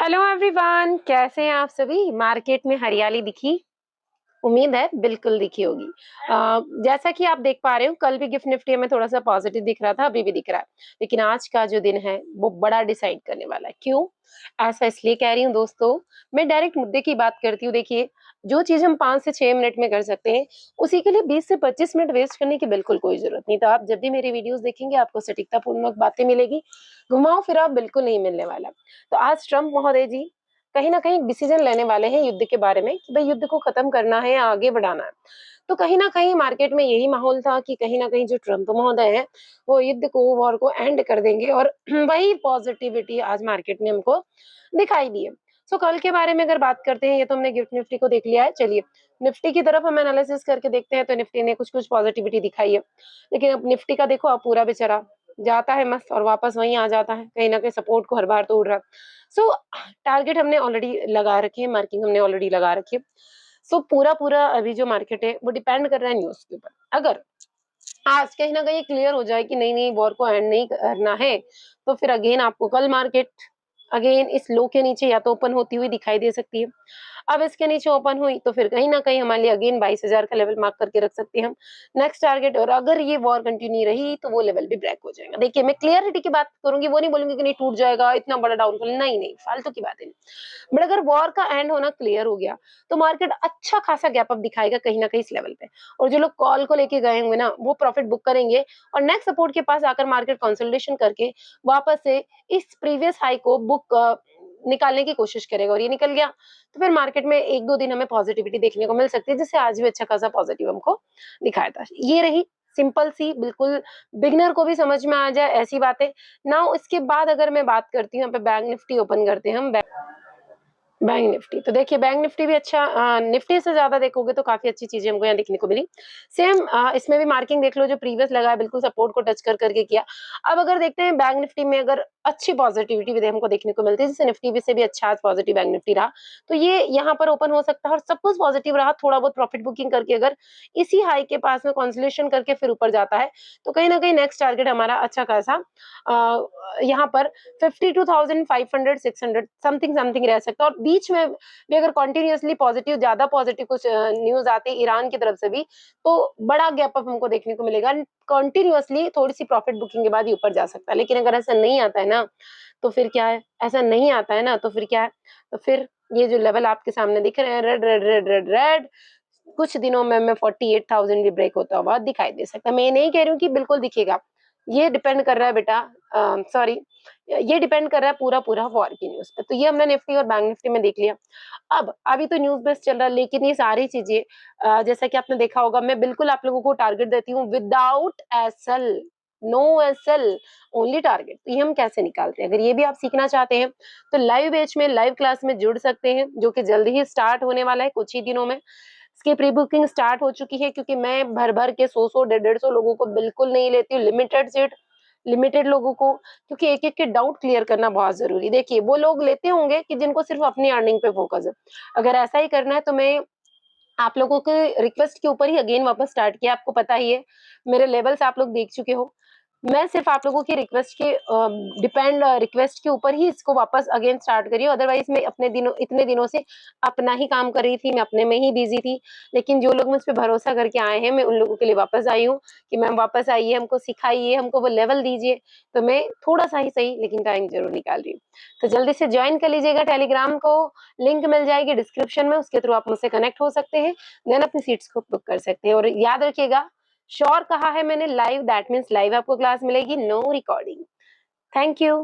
Hello everyone, कैसे हैं आप सभी। मार्केट में हरियाली दिखी? उम्मीद है बिल्कुल दिखी होगी। जैसा कि आप देख पा रहे हो, कल भी गिफ्ट निफ्टी हमें थोड़ा सा पॉजिटिव दिख रहा था, अभी भी दिख रहा है। लेकिन आज का जो दिन है वो बड़ा डिसाइड करने वाला है। क्यों ऐसा इसलिए कह रही हूँ दोस्तों, मैं डायरेक्ट मुद्दे की बात करती हूँ। देखिए, जो चीज हम 5 से 6 मिनट में कर सकते हैं, उसी के लिए 20 से 25 मिनट वेस्ट करने की बिल्कुल कोई जरूरत नहीं। तो आप जब भी मेरी वीडियोस देखेंगे, आपको सटीकता पूर्वक बातें मिलेगी, घुमाओ फिराओ बिल्कुल नहीं मिलने वाला। तो आज ट्रम्प महोदय जी कहीं ना कहीं डिसीजन लेने वाले हैं युद्ध के बारे में, कि भाई युद्ध को खत्म करना है या आगे बढ़ाना है। तो कहीं ना कहीं मार्केट में यही माहौल था कि कहीं ना कहीं जो ट्रम्प महोदय है, वो युद्ध को, वॉर को एंड कर देंगे, और वही पॉजिटिविटी आज मार्केट ने हमको दिखाई दी है। सो कल के बारे में अगर बात करते हैं, ये तो हमने गिफ्ट निफ्टी को देख लिया है। चलिए निफ्टी की तरफ हम एनालिसिस करके देखते हैं। तो निफ्टी ने कुछ कुछ पॉजिटिविटी दिखाई है, लेकिन अब निफ्टी का देखो, अब पूरा बेचारा जाता है मस्त और वापस वहीं आ जाता है, कहीं ना कहीं सपोर्ट को हर बार तोड़ रहा है। सो टारगेट हमने ऑलरेडी लगा रखी है, मार्किंग हमने ऑलरेडी लगा रखी है। सो पूरा पूरा अभी जो मार्केट है वो डिपेंड कर रहा है न्यूज के ऊपर। अगर आज कहीं ना कहीं क्लियर हो जाए कि नहीं नहीं, वॉर को एंड नहीं करना है, तो फिर अगेन आपको कल मार्केट अगेन इस लो के नीचे या तो ओपन होती हुई दिखाई दे सकती है। अब इसके नीचे ओपन हुई तो फिर कहीं ना कहीं हमारे लिए अगेन 22,000 का लेवल मार्क करके रख सकते हैं हम नेक्स्ट टारगेट। और अगर ये वॉर कंटिन्यू रही तो वो लेवल भी ब्रेक हो जाएगा। देखिए, मैं क्लियरिटी की बात करूंगी, वो नहीं बोलूंगी कि नहीं टूट जाएगा, इतना बड़ा डाउनफॉल, नहीं नहीं, फालतू की बात है। बट अगर वॉर का एंड होना क्लियर हो गया, तो मार्केट अच्छा खासा गैप अप दिखाएगा कहीं ना कहीं इस लेवल पे। और जो लोग कॉल को लेके गए होंगे ना, वो प्रॉफिट बुक करेंगे, और नेक्स्ट सपोर्ट के पास आकर मार्केट कंसोलिडेशन करके वापस से इस प्रीवियस हाई को बुक निकालने की कोशिश करेगा। और ये निकल गया तो फिर मार्केट में 1-2 दिन हमें पॉजिटिविटी देखने को मिल सकती है, जिससे आज भी अच्छा खासा पॉजिटिव हमको दिखाया था। ये रही सिंपल सी, बिल्कुल बिगिनर को भी समझ में आ जाए ऐसी बातें। नाउ इसके बाद अगर मैं बात करती हूँ, यहाँ पे बैंक निफ्टी ओपन करते हैं हम। बैंक निफ्टी तो देखिए, बैंक निफ्टी भी अच्छा, निफ्टी से ज्यादा देखोगे तो काफी अच्छी चीजें हमको यहाँ देखने को मिली। सेम इसमें भी मार्किंग देख लो, जो प्रीवियस लगा है बिल्कुल सपोर्ट को टच कर करके किया। अब अगर देखते हैं बैंक निफ्टी में अगर अच्छी पॉजिटिविटी भी हमको देखने को मिलती है, जैसे निफ्टी भी से भी अच्छा आज पॉजिटिव बैंक निफ्टी रहा, तो ये यहाँ पर ओपन हो सकता है। और सपोज पॉजिटिव रहा, थोड़ा बहुत प्रॉफिट बुकिंग करके अगर इसी हाई के पास में कॉन्सोलेशन करके फिर ऊपर जाता है, तो कहीं ना कहीं नेक्स्ट टारगेट हमारा अच्छा खासा यहाँ पर 52,500 600 समथिंग समथिंग रह सकता है। और बीच में भी अगर कंटिन्यूअसली पॉजिटिव, ज्यादा पॉजिटिव कुछ न्यूज आती है ईरान की तरफ से भी, तो बड़ा गैप अप हमको देखने को मिलेगा। कंटिन्यूअसली थोड़ी सी प्रॉफिट बुकिंग के बाद ही ऊपर जा सकता है। लेकिन अगर ऐसा नहीं आता है ना, तो फिर क्या है, ऐसा नहीं आता है ना, तो फिर क्या है, तो फिर ये जो लेवल आपके सामने दिख रहे हैं, red red red red red, कुछ दिनों में हमें 48,000 भी ब्रेक होता हुआ दिखाई दे सकता है। मैं ये नहीं कह रही हूँ कि बिल्कुल दिखेगा, ये डिपेंड कर रहा है बेटा, सॉरी, ये डिपेंड कर रहा है पूरा पूरा वॉर की न्यूज पे। तो ये हमने निफ्टी और बैंक निफ्टी में देख लिया। अब अभी तो न्यूज बेस्ड चल रहा है, लेकिन ये सारी चीजें जैसा कि आपने देखा होगा, मैं बिल्कुल आप लोगों को टारगेट देती हूँ without SL, no SL, only target. तो ये हम कैसे निकालते हैं, अगर ये भी आप सीखना चाहते हैं, तो लाइव बैच में, लाइव क्लास में जुड़ सकते हैं, जो कि जल्दी ही स्टार्ट होने वाला है कुछ ही दिनों में। इसकी प्री बुकिंग स्टार्ट हो चुकी है, क्योंकि मैं भर भर के 100 150 लोगों को बिल्कुल नहीं लेती हूँ, लिमिटेड सीट, लिमिटेड लोगों को, क्योंकि एक एक के डाउट क्लियर करना बहुत जरूरी। देखिए, वो लोग लेते होंगे कि जिनको सिर्फ अपनी अर्निंग पे फोकस है। अगर ऐसा ही करना है तो मैं आप लोगों के रिक्वेस्ट के ऊपर ही अगेन वापस स्टार्ट किया। आपको पता ही है, मेरे लेवल्स आप लोग देख चुके हो। मैं सिर्फ आप लोगों की रिक्वेस्ट के रिक्वेस्ट के ऊपर ही इसको वापस अगेन स्टार्ट करी हूँ। अदरवाइज मैं अपने दिनों, इतने दिनों से अपना ही काम कर रही थी, मैं अपने में ही बिजी थी। लेकिन जो लोग मुझ पे भरोसा करके आए हैं, मैं उन लोगों के लिए वापस आई हूँ कि मैम वापस आइए, हमको सिखाइए, हमको वो लेवल दीजिए। तो मैं थोड़ा सा ही सही, लेकिन टाइम जरूर निकाल रही हूँ। तो जल्दी से ज्वाइन कर लीजिएगा टेलीग्राम को, लिंक मिल जाएगी डिस्क्रिप्शन में, उसके थ्रू आप मुझसे कनेक्ट हो सकते हैं, देन अपनी सीट्स को बुक कर सकते हैं। और याद रखिएगा, श्योर कहा है मैंने, लाइव दैट मीन्स लाइव आपको क्लास मिलेगी, नो रिकॉर्डिंग। Thank you.